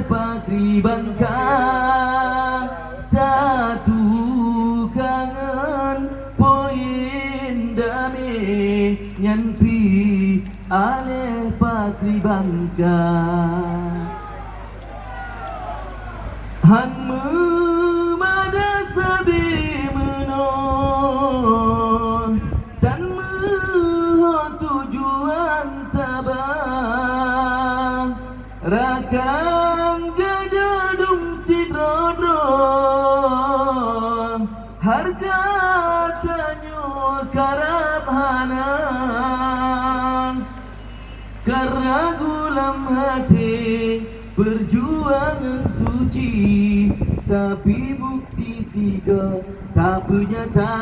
pakribankan tatu kangen poin dami nyanpi ale pakribankan han memada sabi menon dan tujuan tabang rakam gadadum sidrodro harga tanyo karabhanan karena gulam hati perjuangan suci tapi bukti siga tak nyata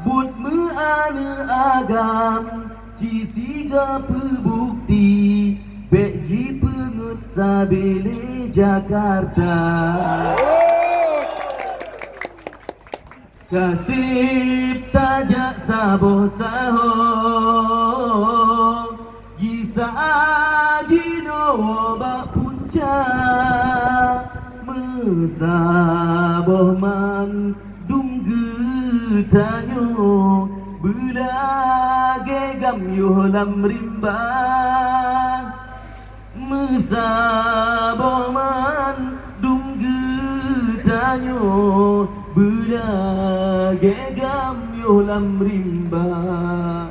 but meana agam ci siga pebukti beji pengut sabele Jakarta kasip tajak saboh saho gisa ajino bak puncak mesaboh man dunggetanyo belage gamyo lam rimbang mesaboh man dunggetanyo belage gamyo lam rimbang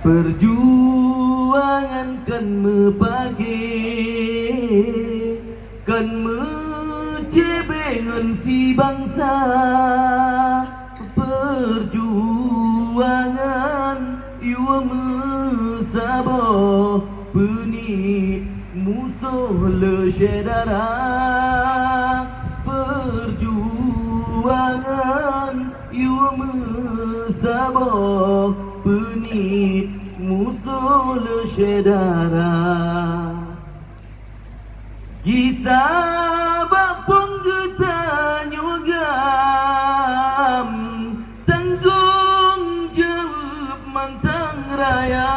perjuangan kan mepagi kan mencebengan si bangsa perjuangan iwa mesabo peni musuh le syedara perjuangan iwa mesabo penit musuh le syedara kisah bapung getanyo gam tanggung jawab mantang raya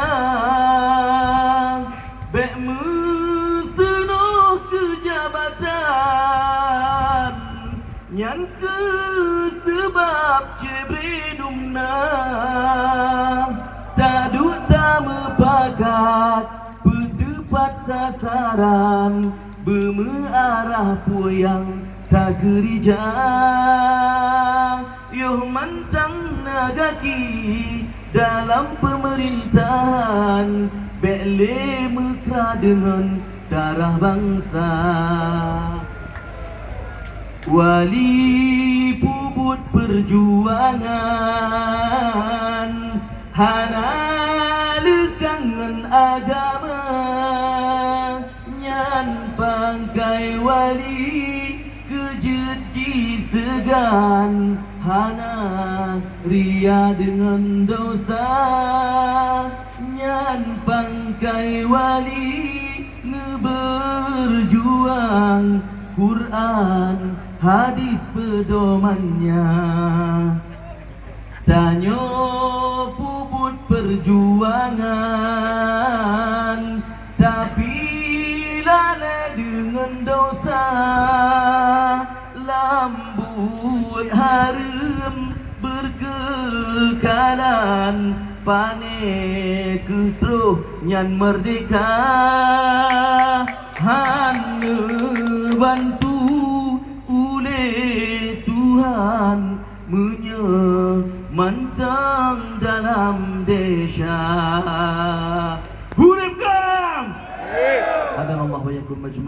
bek mesenuh kejabatan nyan ke sebab cebredumna tak duta mepakat pedepat sasaran bermengarah puyang tak gerija yoh mantang nagaki dalam pemerintahan bele mekra dengan darah bangsa wali puput perjuangan hana lekangan agama nyan pangkai wali kejut di segan hana ria dengan dosa nyan pangkai wali ngeberjuang Quran hadis pedomannya tanyo puput perjuangan tapi lalai dengan dosa lambut harum berkekalan pane ketruh nyan merdeka hanya bantu oleh Tuhan menyemantang dalam desa. Huruf kam! Hadanallahu wa yakum majma'